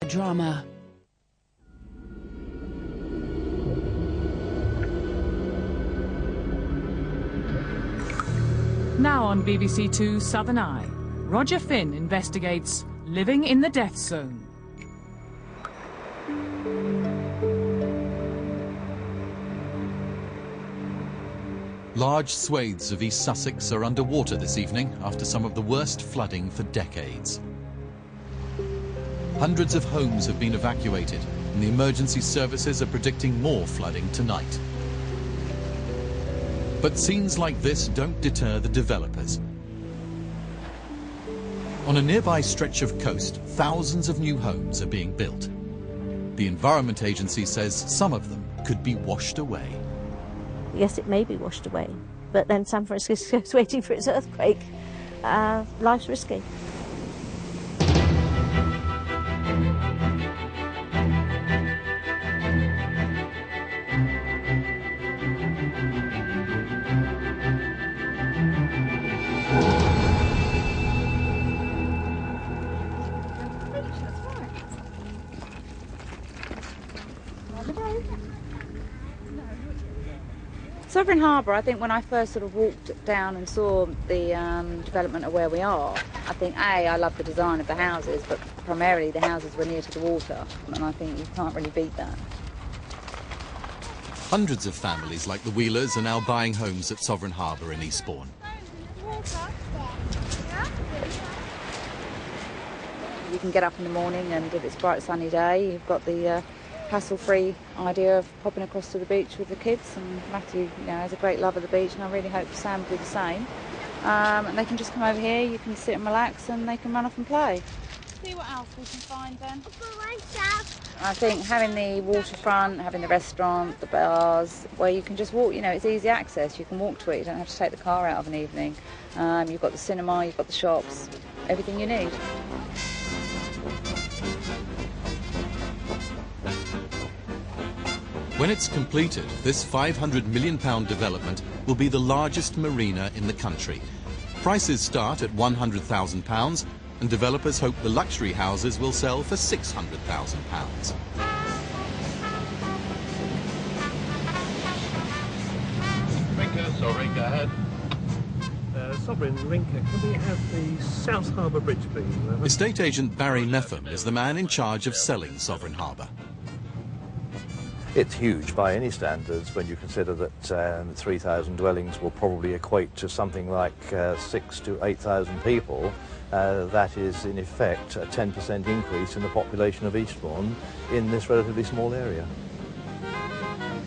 drama. Now on BBC Two Southern Eye, Roger Finn investigates living in the death zone. Large swathes of East Sussex are underwater this evening after some of the worst flooding for decades. Hundreds of homes have been evacuated, and the emergency services are predicting more flooding tonight. But scenes like this don't deter the developers. On a nearby stretch of coast, thousands of new homes are being built. The Environment Agency says some of them could be washed away. Yes, it may be washed away, but then San Francisco's waiting for its earthquake. Life's risky. Sovereign Harbour, I think when I first sort of walked down and saw the development of where we are, I think, A, I love the design of the houses, but primarily the houses were near to the water, and I think you can't really beat that. Hundreds of families like the Wheelers are now buying homes at Sovereign Harbour in Eastbourne. You can get up in the morning, and if it's a bright sunny day, you've got the hassle-free idea of popping across to the beach with the kids, and Matthew, you know, has a great love of the beach, and I really hope Sam will do the same. And they can just come over here, you can sit and relax, and they can run off and play. See what else we can find then. I think having the waterfront, having the restaurant, the bars, where you can just walk, you know, it's easy access, you can walk to it, you don't have to take the car out of an evening. You've got the cinema, you've got the shops, everything you need. When it's completed, this £500 million development will be the largest marina in the country. Prices start at £100,000, and developers hope the luxury houses will sell for £600,000. Rinker, sorry, go ahead. Sovereign Rinker, can we have the South Harbour Bridge, please? Estate agent Barry Meffam is the man in charge of selling Sovereign Harbour. It's huge by any standards when you consider that 3,000 dwellings will probably equate to something like 6,000 to 8,000 people. That is, in effect, a 10% increase in the population of Eastbourne in this relatively small area.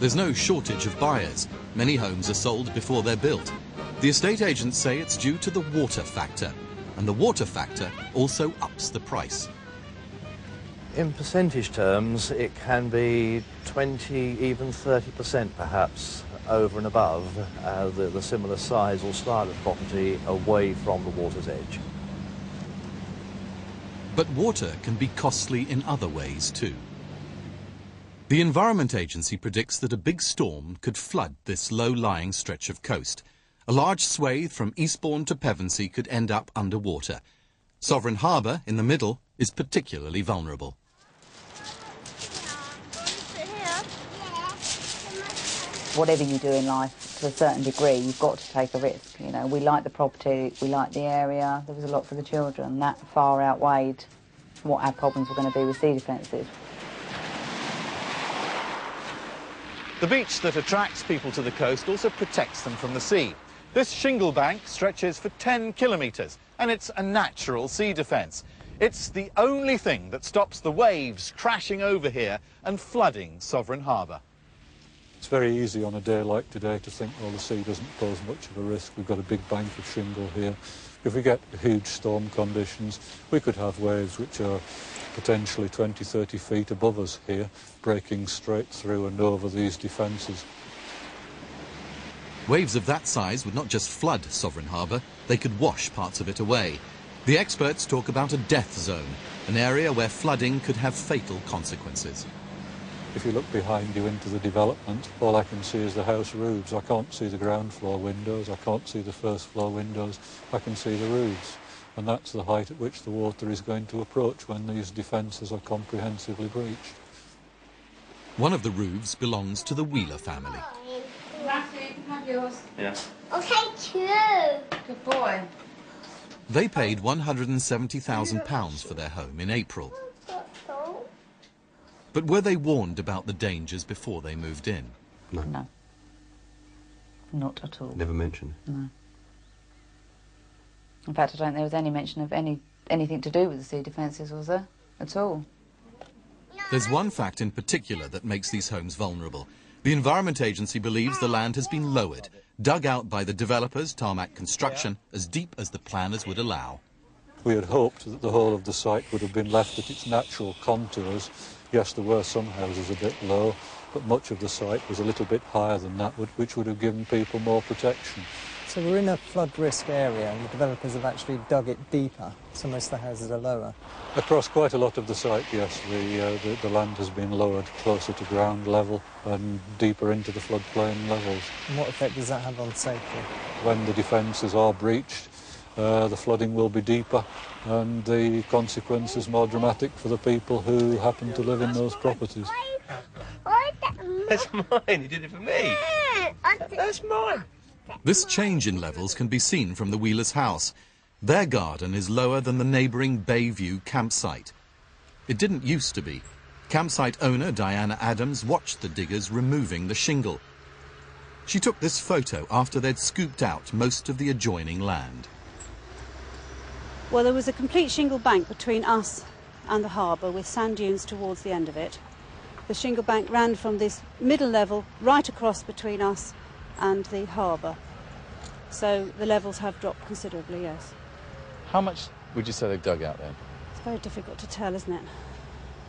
There's no shortage of buyers. Many homes are sold before they're built. The estate agents say it's due to the water factor, and the water factor also ups the price. In percentage terms, it can be 20, even 30% perhaps over and above the similar size or style of property away from the water's edge. But water can be costly in other ways too. The Environment Agency predicts that a big storm could flood this low-lying stretch of coast. A large swathe from Eastbourne to Pevensey could end up underwater. Sovereign Harbour, in the middle, is particularly vulnerable. Whatever you do in life, to a certain degree, you've got to take a risk. You know, we like the property, we like the area, there was a lot for the children. That far outweighed what our problems were going to be with sea defences. The beach that attracts people to the coast also protects them from the sea. This shingle bank stretches for 10 kilometres, and it's a natural sea defence. It's the only thing that stops the waves crashing over here and flooding Sovereign Harbour. It's very easy on a day like today to think, well, the sea doesn't pose much of a risk. We've got a big bank of shingle here. If we get huge storm conditions, we could have waves which are potentially 20, 30 feet above us here, breaking straight through and over these defences. Waves of that size would not just flood Sovereign Harbour, they could wash parts of it away. The experts talk about a death zone, an area where flooding could have fatal consequences. If you look behind you into the development, all I can see is the house roofs. I can't see the ground floor windows, I can't see the first floor windows, I can see the roofs. and that's the height at which the water is going to approach when these defences are comprehensively breached. One of the roofs belongs to the Wheeler family. Matthew, you can have yours. Yeah. Okay, too. Good boy. They paid £170,000 for their home in April. But were they warned about the dangers before they moved in? No. No. Not at all. Never mentioned. No. In fact, I don't think there was any mention of anything to do with the sea defences, was there? At all. There's one fact in particular that makes these homes vulnerable. The Environment Agency believes the land has been lowered, dug out by the developers, Tarmac Construction, as deep as the planners would allow. We had hoped that the whole of the site would have been left at its natural contours. Yes, there were some houses a bit low, but much of the site was a little bit higher than that, which would have given people more protection. So we're in a flood risk area and the developers have actually dug it deeper, so most of the houses are lower. Across quite a lot of the site, yes, the land has been lowered closer to ground level and deeper into the floodplain levels. And what effect does that have on safety? When the defences are breached, the flooding will be deeper and the consequences more dramatic for the people who happen to live in those properties. That's mine, you did it for me. That's mine. This change in levels can be seen from the Wheelers' house. Their garden is lower than the neighbouring Bayview campsite. It didn't used to be. Campsite owner Diana Adams watched the diggers removing the shingle. She took this photo after they'd scooped out most of the adjoining land. Well, there was a complete shingle bank between us and the harbour with sand dunes towards the end of it. The shingle bank ran from this middle level right across between us and the harbour. So the levels have dropped considerably, yes. How much would you say they've dug out then? It's very difficult to tell, isn't it?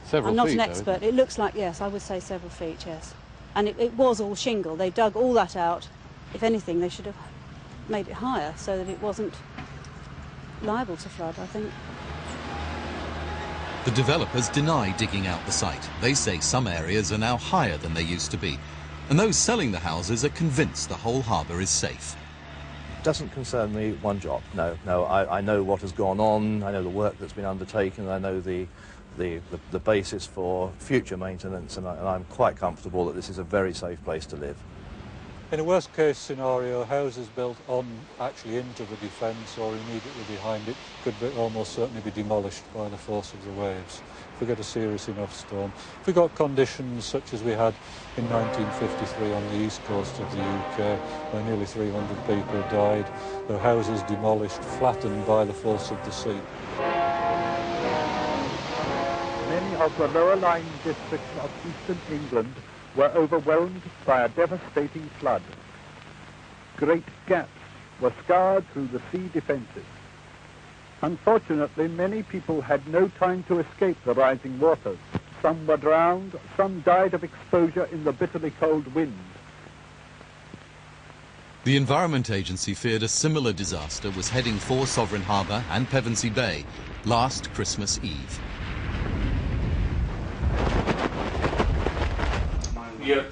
Several I'm not feet, an though, expert. isn't it? It looks like, yes, I would say several feet, yes. And it was all shingle. They dug all that out. If anything, they should have made it higher so that it wasn't liable to flood, I think. The developers deny digging out the site. They say some areas are now higher than they used to be. And those selling the houses are convinced the whole harbour is safe. Doesn't concern me one jot. No. I know what has gone on. I know the work that's been undertaken. I know the basis for future maintenance, and I'm quite comfortable that this is a very safe place to live. In a worst-case scenario, houses built actually into the defence or immediately behind it could almost certainly be demolished by the force of the waves. If we get a serious enough storm. If we got conditions such as we had in 1953 on the east coast of the UK, where nearly 300 people died, their houses demolished, flattened by the force of the sea. Many of the lower-lying districts of eastern England were overwhelmed by a devastating flood. Great gaps were scoured through the sea defences. Unfortunately, many people had no time to escape the rising waters. Some were drowned, some died of exposure in the bitterly cold wind. The Environment Agency feared a similar disaster was heading for Sovereign Harbour and Pevensey Bay last Christmas Eve. Yeah,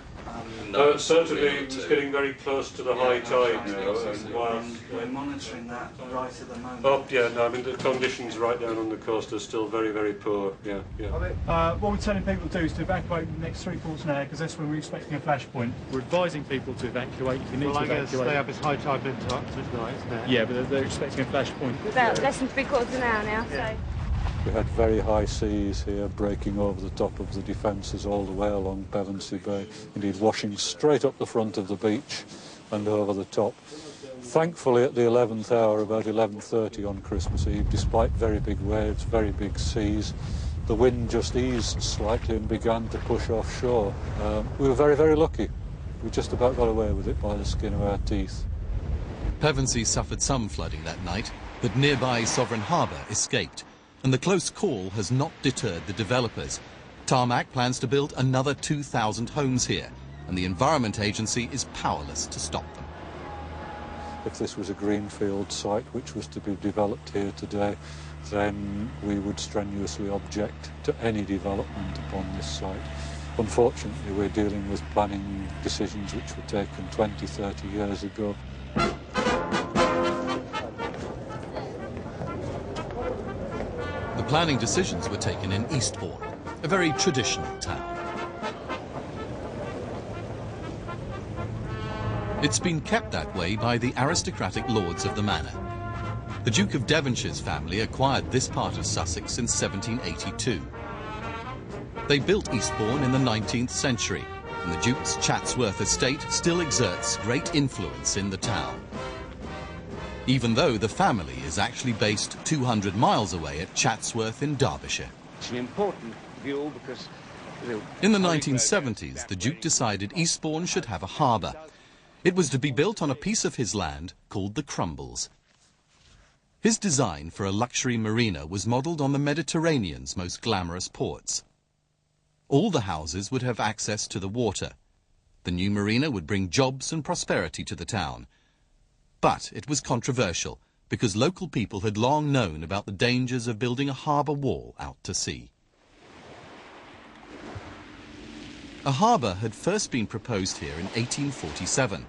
certainly it was getting very close to the high tide now, and whilst we're monitoring that right at the moment. Oh yeah, no, I mean the conditions right down on the coast are still very, very poor. Yeah. What we're telling people to do is to evacuate in the next 3 quarters of an hour, because that's when we're expecting a flashpoint. We're advising people to evacuate if you need to evacuate. Stay up as high tide been up tonight, isn't it? Yeah, but they're expecting a flashpoint. About less than 3 quarters of an hour now, so. We had very high seas here breaking over the top of the defences all the way along Pevensey Bay, indeed washing straight up the front of the beach and over the top. Thankfully at the 11th hour, about 11:30 on Christmas Eve, despite very big waves, very big seas, the wind just eased slightly and began to push offshore. We were very, very lucky. We just about got away with it by the skin of our teeth. Pevensey suffered some flooding that night, but nearby Sovereign Harbour escaped. And the close call has not deterred the developers. Tarmac plans to build another 2,000 homes here, and the Environment Agency is powerless to stop them. If this was a greenfield site which was to be developed here today, then we would strenuously object to any development upon this site. Unfortunately, we're dealing with planning decisions which were taken 20, 30 years ago. planning decisions were taken in Eastbourne, a very traditional town. It's been kept that way by the aristocratic lords of the manor. The Duke of Devonshire's family acquired this part of Sussex in 1782. They built Eastbourne in the 19th century, and the Duke's Chatsworth estate still exerts great influence in the town, even though the family is actually based 200 miles away at Chatsworth in Derbyshire. It's an important view because... In the 1970s, the Duke decided Eastbourne should have a harbour. It was to be built on a piece of his land called the Crumbles. His design for a luxury marina was modelled on the Mediterranean's most glamorous ports. All the houses would have access to the water. The new marina would bring jobs and prosperity to the town. But it was controversial because local people had long known about the dangers of building a harbour wall out to sea. A harbour had first been proposed here in 1847,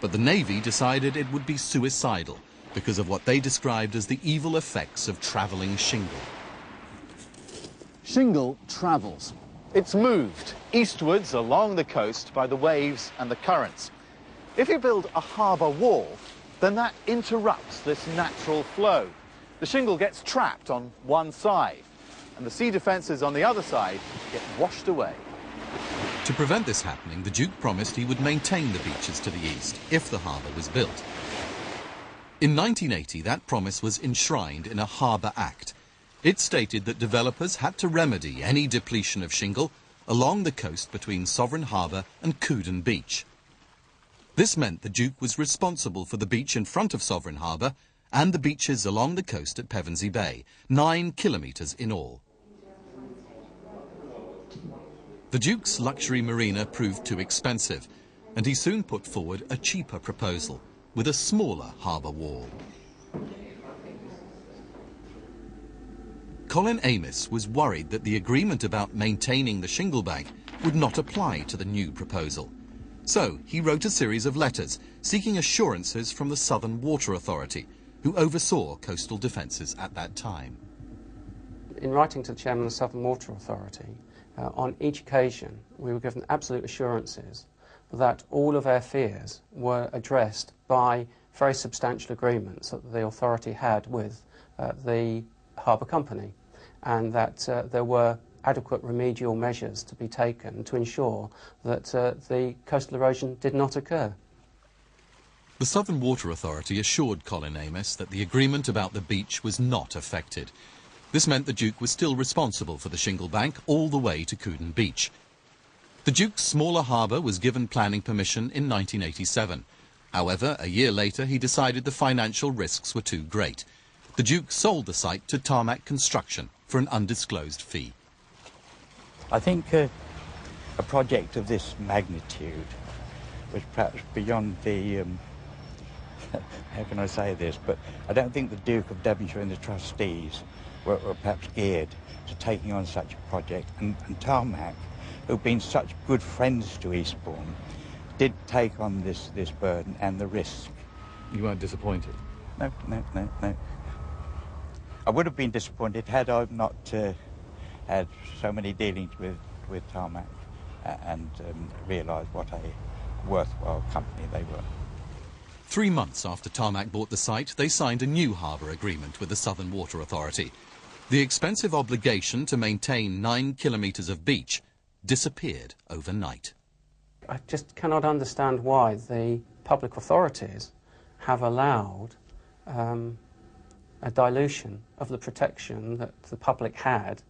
but the Navy decided it would be suicidal because of what they described as the evil effects of travelling shingle. Shingle travels. It's moved eastwards along the coast by the waves and the currents. If you build a harbour wall, then that interrupts this natural flow. The shingle gets trapped on one side, and the sea defences on the other side get washed away. To prevent this happening, the Duke promised he would maintain the beaches to the east if the harbour was built. In 1980, that promise was enshrined in a Harbour Act. It stated that developers had to remedy any depletion of shingle along the coast between Sovereign Harbour and Couden Beach. This meant the Duke was responsible for the beach in front of Sovereign Harbour and the beaches along the coast at Pevensey Bay, 9 kilometres in all. The Duke's luxury marina proved too expensive, and he soon put forward a cheaper proposal with a smaller harbour wall. Colin Amos was worried that the agreement about maintaining the shingle bank would not apply to the new proposal. So he wrote a series of letters seeking assurances from the Southern Water Authority, who oversaw coastal defences at that time. In writing to the Chairman of the Southern Water Authority, on each occasion we were given absolute assurances that all of our fears were addressed by very substantial agreements that the authority had with the harbour company, and that there were adequate remedial measures to be taken to ensure that the coastal erosion did not occur. The Southern Water Authority assured Colin Amos that the agreement about the beach was not affected. This meant the Duke was still responsible for the shingle bank all the way to Couden Beach. The Duke's smaller harbour was given planning permission in 1987. However, a year later he decided the financial risks were too great. The Duke sold the site to Tarmac Construction for an undisclosed fee. I think a project of this magnitude was perhaps beyond the, how can I say this, but I don't think the Duke of Devonshire and the trustees were perhaps geared to taking on such a project, and Tarmac, who've been such good friends to Eastbourne, did take on this burden and the risk. You weren't disappointed? No. I would have been disappointed had I not had so many dealings with Tarmac and realised what a worthwhile company they were. 3 months after Tarmac bought the site, they signed a new harbour agreement with the Southern Water Authority. The expensive obligation to maintain 9 kilometres of beach disappeared overnight. I just cannot understand why the public authorities have allowed a dilution of the protection that the public had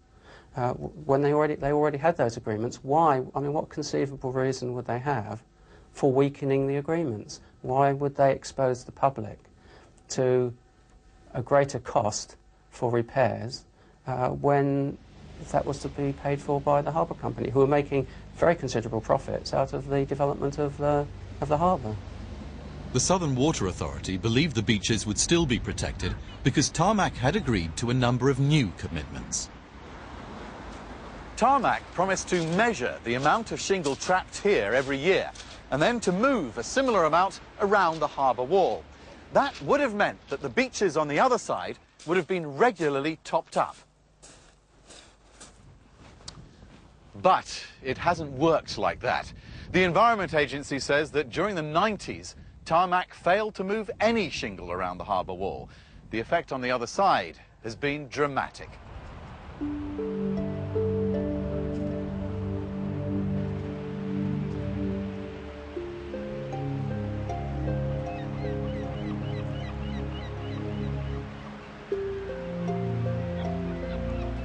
when they already had those agreements. Why? I mean, what conceivable reason would they have for weakening the agreements? Why would they expose the public to a greater cost for repairs when that was to be paid for by the harbour company, who were making very considerable profits out of the development of the harbour? The Southern Water Authority believed the beaches would still be protected because Tarmac had agreed to a number of new commitments. Tarmac promised to measure the amount of shingle trapped here every year, and then to move a similar amount around the harbour wall. That would have meant that the beaches on the other side would have been regularly topped up. But it hasn't worked like that. The Environment Agency says that during the 90s, tarmac failed to move any shingle around the harbour wall. The effect on the other side has been dramatic.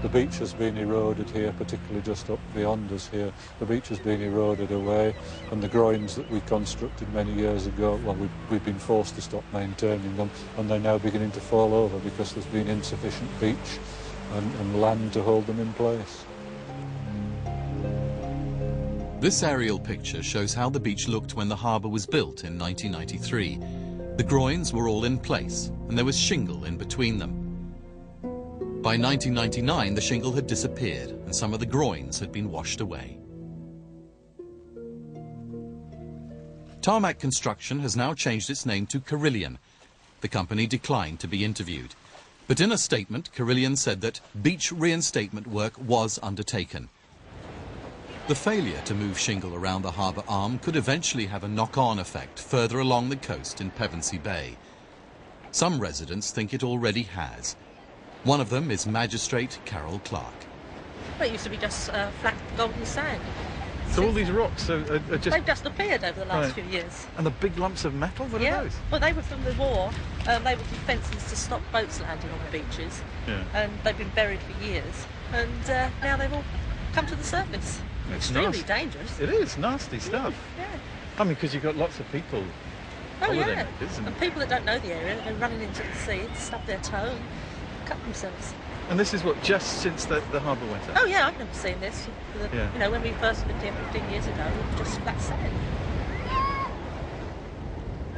The beach has been eroded here, particularly just up beyond us here. The beach has been eroded away, and the groins that we constructed many years ago, well, we've been forced to stop maintaining them, and they're now beginning to fall over because there's been insufficient beach and land to hold them in place. This aerial picture shows how the beach looked when the harbour was built in 1993. The groins were all in place, and there was shingle in between them. By 1999, the shingle had disappeared and some of the groins had been washed away. Tarmac Construction has now changed its name to Carillion. The company declined to be interviewed. But in a statement, Carillion said that beach reinstatement work was undertaken. The failure to move shingle around the harbour arm could eventually have a knock-on effect further along the coast in Pevensey Bay. Some residents think it already has. One of them is Magistrate Carol Clark. Well, it used to be just flat golden sand. So all these rocks are just... They've just appeared over the last few years. And the big lumps of metal, what are those? Well, they were from the war. They were defences to stop boats landing on the beaches. Yeah. And they've been buried for years. And now they've all come to the surface. It's extremely dangerous. It is, nasty stuff. Yeah. I mean, because you've got lots of people holidaymakers. And people that don't know the area, they're running into the sea, stub their toe and cut themselves. And this is what, just since the harbour went up? Oh yeah, I've never seen this. You know, when we first lived here 15 years ago, it was just flat sand.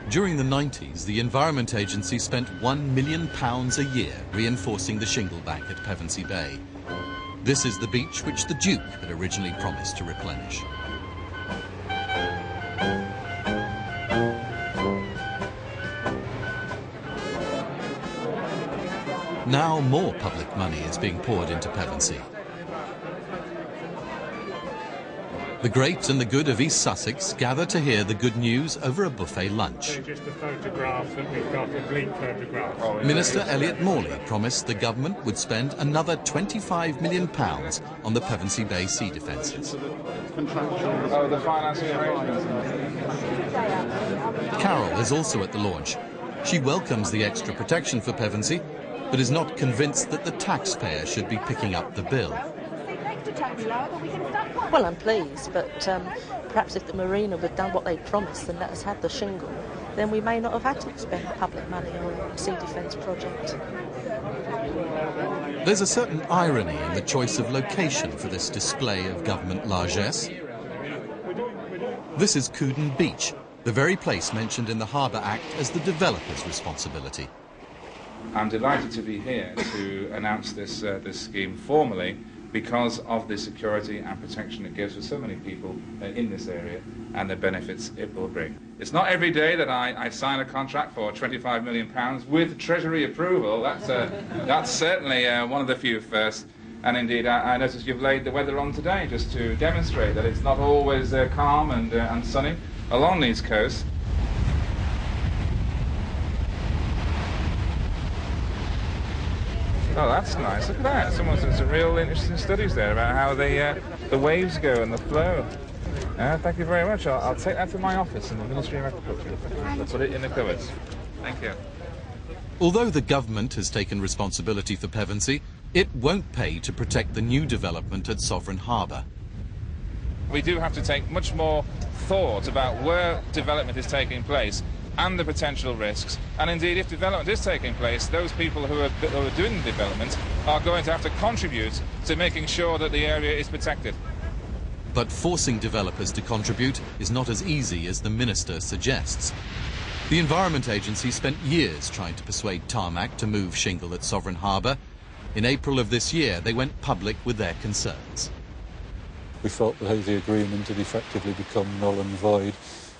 During the 90s, the Environment Agency spent £1 million a year reinforcing the shingle bank at Pevensey Bay. This is the beach which the Duke had originally promised to replenish. Now more public money is being poured into Pevensey. The great and the good of East Sussex gather to hear the good news over a buffet lunch. Just a photograph that we've got, a bleak photograph. Minister Elliot Morley promised the government would spend another £25 million on the Pevensey Bay sea defences. Carol is also at the launch. She welcomes the extra protection for Pevensey, but is not convinced that the taxpayer should be picking up the bill. Well, I'm pleased, but perhaps if the marina had done what they promised and let us have the shingle, then we may not have had to spend public money on a sea defence project. There's a certain irony in the choice of location for this display of government largesse. This is Couden Beach, the very place mentioned in the Harbour Act as the developer's responsibility. I'm delighted to be here to announce this scheme formally because of the security and protection it gives for so many people in this area and the benefits it will bring. It's not every day that I sign a contract for £25 million with Treasury approval. That's certainly one of the few firsts. And indeed, I notice you've laid the weather on today just to demonstrate that it's not always calm and sunny along these coasts. Oh, that's nice. Look at that. Someone's done some real interesting studies there about how the waves go and the flow. Thank you very much. I'll take that to my office in the Ministry of Agriculture. I'll put it in the cupboards. Thank you. Although the government has taken responsibility for Pevensey, it won't pay to protect the new development at Sovereign Harbour. We do have to take much more thought about where development is taking place and the potential risks. And indeed, if development is taking place, those people who are doing the development are going to have to contribute to making sure that the area is protected. But forcing developers to contribute is not as easy as the minister suggests. The Environment Agency spent years trying to persuade Tarmac to move shingle at Sovereign Harbour. In April of this year, they went public with their concerns. We felt that the agreement had effectively become null and void,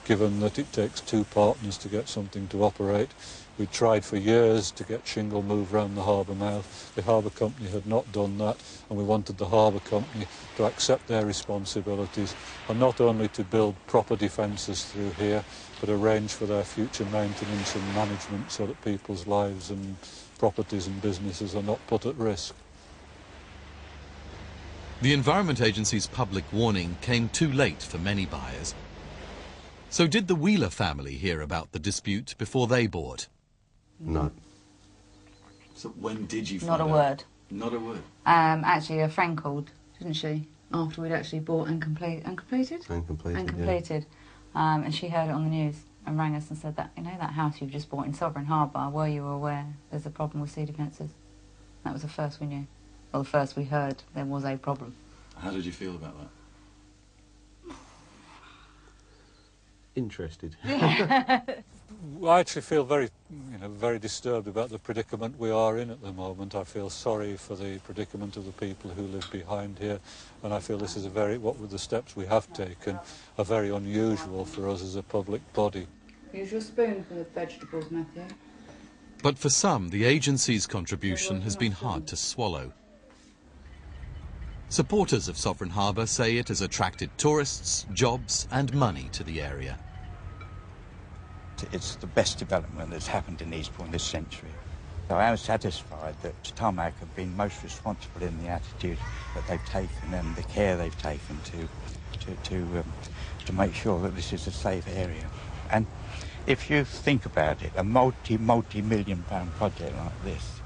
given that it takes two partners to get something to operate. We tried for years to get shingle moved round the harbour mouth. The harbour company had not done that, and we wanted the harbour company to accept their responsibilities and not only to build proper defences through here, but arrange for their future maintenance and management so that people's lives and properties and businesses are not put at risk. The Environment Agency's public warning came too late for many buyers. So did the Wheeler family hear about the dispute before they bought? No. So when did you find Not a out? word. Not a word? Actually, a friend called, didn't she, after we'd actually bought and completed? And completed, and she heard it on the news and rang us and said that, you know, that house you've just bought in Sovereign Harbour, were you aware there's a problem with sea defences? That was the first we knew. Well, the first we heard there was a problem. How did you feel about that? Interested. I actually feel very, very disturbed about the predicament we are in at the moment. I feel sorry for the predicament of the people who live behind here, and I feel this is what with the steps we have taken, are very unusual for us as a public body. Use your spoon for the vegetables, Matthew. But for some, the agency's contribution has been hard to swallow. Supporters of Sovereign Harbour say it has attracted tourists, jobs and money to the area. It's the best development that's happened in Eastbourne this century. So I am satisfied that Tarmac have been most responsible in the attitude that they've taken and the care they've taken to make sure that this is a safe area. And if you think about it, a multi-million-pound project like this,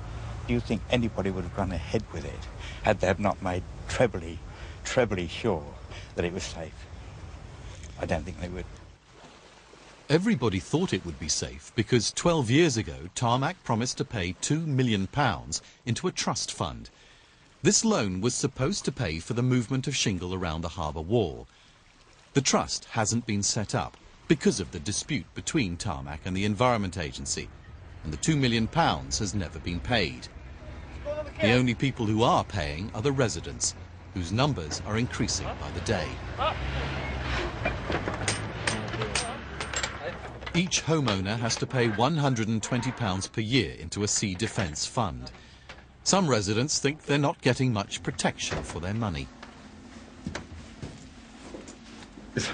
do you think anybody would have gone ahead with it had they not made trebly sure that it was safe? I don't think they would. Everybody thought it would be safe because 12 years ago, Tarmac promised to pay £2 million into a trust fund. This loan was supposed to pay for the movement of shingle around the harbour wall. The trust hasn't been set up because of the dispute between Tarmac and the Environment Agency, and the £2 million has never been paid. The only people who are paying are the residents, whose numbers are increasing by the day. Each homeowner has to pay £120 per year into a sea defence fund. Some residents think they're not getting much protection for their money. Is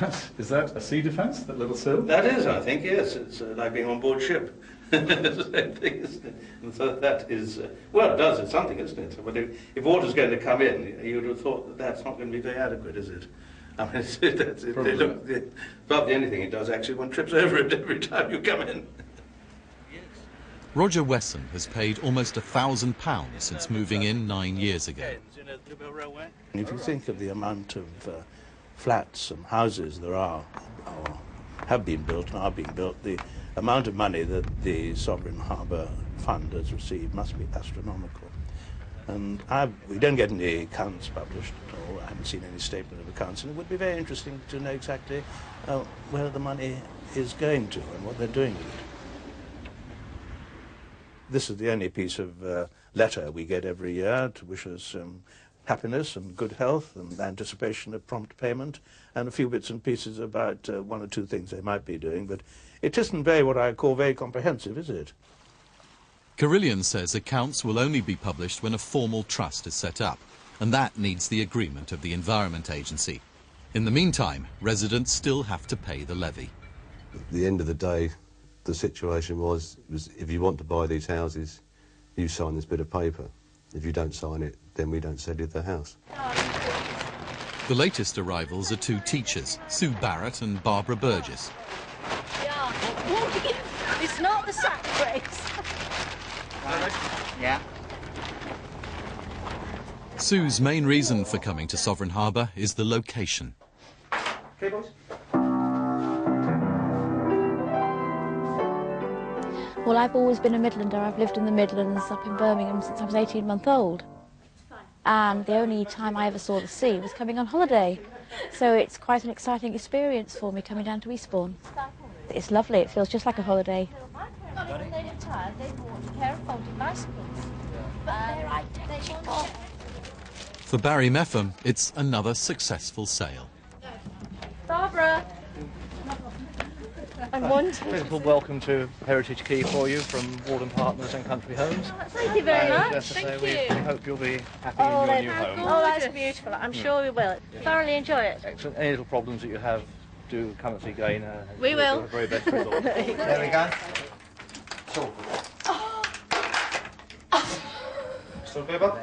that a sea defence, that little sill? That is, I think, yes. It's like being on board ship. It's the same thing, isn't it? And so that is, well, it does, it's something, isn't it? But if water's going to come in, you would have thought that that's not going to be very adequate, is it? I mean, hardly anything it does, actually, one trips over it every time you come in. Roger Wesson has paid almost £1,000 since moving in 9 years ago. If you think of the amount of flats and houses there are, or have been built and are being built, the amount of money that the Sovereign Harbour Fund has received must be astronomical. And we don't get any accounts published at all. I haven't seen any statement of accounts, and it would be very interesting to know exactly where the money is going to and what they're doing with it. This is the only piece of letter we get every year to wish us happiness and good health and anticipation of prompt payment, and a few bits and pieces about one or two things they might be doing, but it isn't what I call very comprehensive, is it? Carillion says accounts will only be published when a formal trust is set up, and that needs the agreement of the Environment Agency. In the meantime, residents still have to pay the levy. At the end of the day, the situation was if you want to buy these houses, you sign this bit of paper. If you don't sign it, then we don't sell you the house. The latest arrivals are two teachers, Sue Barrett and Barbara Burgess. It's not the sack breaks. Yeah. Sue's main reason for coming to Sovereign Harbour is the location. Okay, boys. Well, I've always been a Midlander. I've lived in the Midlands up in Birmingham since I was 18 months old. And the only time I ever saw the sea was coming on holiday. So it's quite an exciting experience for me coming down to Eastbourne. It's lovely. It feels just like a holiday. Not even they get tired, they bought a pair of folding bicycles. But they're right, they cheap off. For Barry Meffam, it's another successful sale. Barbara! And wonderful. Beautiful welcome to Heritage Quay for you from Walden Partners and Country Homes. Thank you very much. As I say, we hope you'll be happy Oh, in that's your new home. Oh, that's beautiful. I'm sure we will. Thoroughly enjoy it. Excellent. Any little problems that you have, do come and see Gaynor. We will. The very best result. There we go. Still good, Bob?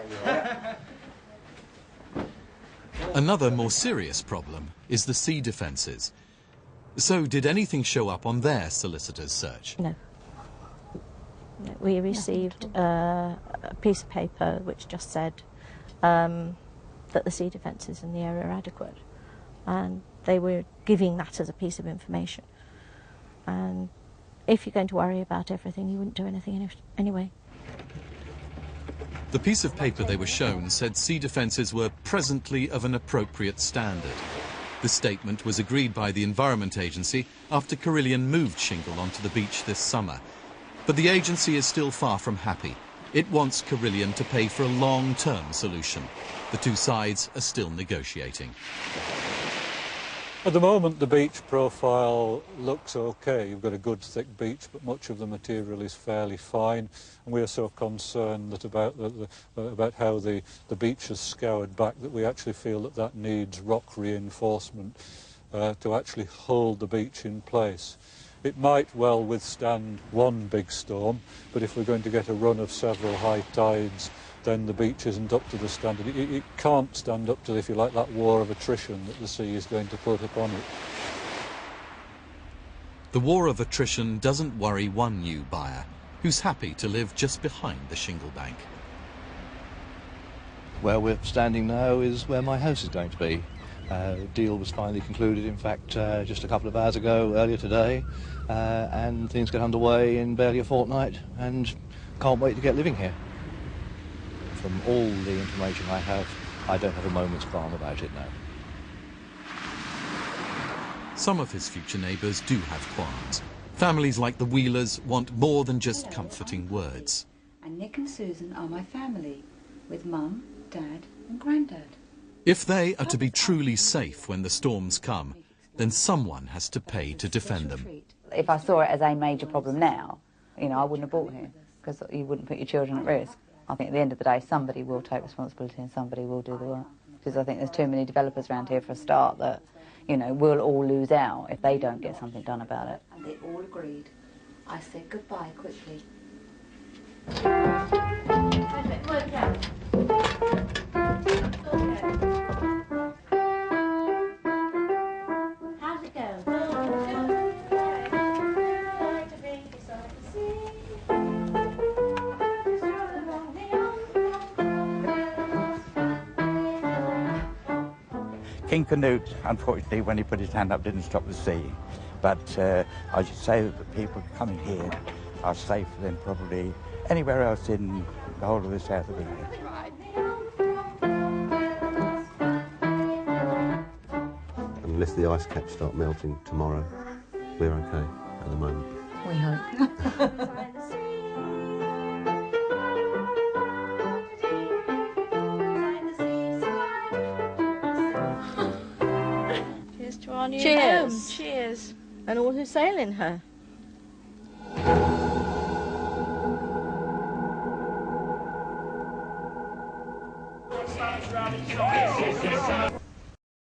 Another more serious problem is the sea defences. So did anything show up on their solicitor's search? No. We received a piece of paper which just said that the sea defences in the area are adequate, and they were giving that as a piece of information. And if you're going to worry about everything, you wouldn't do anything anyway. The piece of paper they were shown said sea defences were presently of an appropriate standard. The statement was agreed by the Environment Agency after Carillion moved shingle onto the beach this summer. But the agency is still far from happy. It wants Carillion to pay for a long-term solution. The two sides are still negotiating. At the moment, the beach profile looks okay. You've got a good thick beach, but much of the material is fairly fine. And we are so concerned that about how the beach is scoured back that we actually feel that that needs rock reinforcement to actually hold the beach in place. It might well withstand one big storm, but if we're going to get a run of several high tides, then the beach isn't up to the standard. It can't stand up to, if you like, that war of attrition that the sea is going to put upon it. The war of attrition doesn't worry one new buyer, who's happy to live just behind the shingle bank. Where we're standing now is where my house is going to be. The deal was finally concluded, in fact, just a couple of hours ago, earlier today, and things get underway in barely a fortnight, and can't wait to get living here. From all the information I have, I don't have a moment's qualm about it now. Some of his future neighbours do have qualms. Families like the Wheelers want more than just comforting words. And Nick and Susan are my family, with Mum, Dad and Grandad. If they are to be truly safe when the storms come, then someone has to pay to defend them. If I saw it as a major problem now, you know, I wouldn't have bought here, because you wouldn't put your children at risk. I think at the end of the day, somebody will take responsibility and somebody will do the work. Because I think there's too many developers around here for a start that, you know, we'll all lose out if they don't get something done about it. And they all agreed. I said goodbye quickly. How did it work out? How'd it go? King Canute, unfortunately, when he put his hand up, didn't stop the sea. But I should say that the people coming here are safer than probably anywhere else in the whole of the south of England. Unless the ice caps start melting tomorrow, we're okay at the moment. We hope. Cheers to our new Cheers. home. Cheers. And all who sail in her.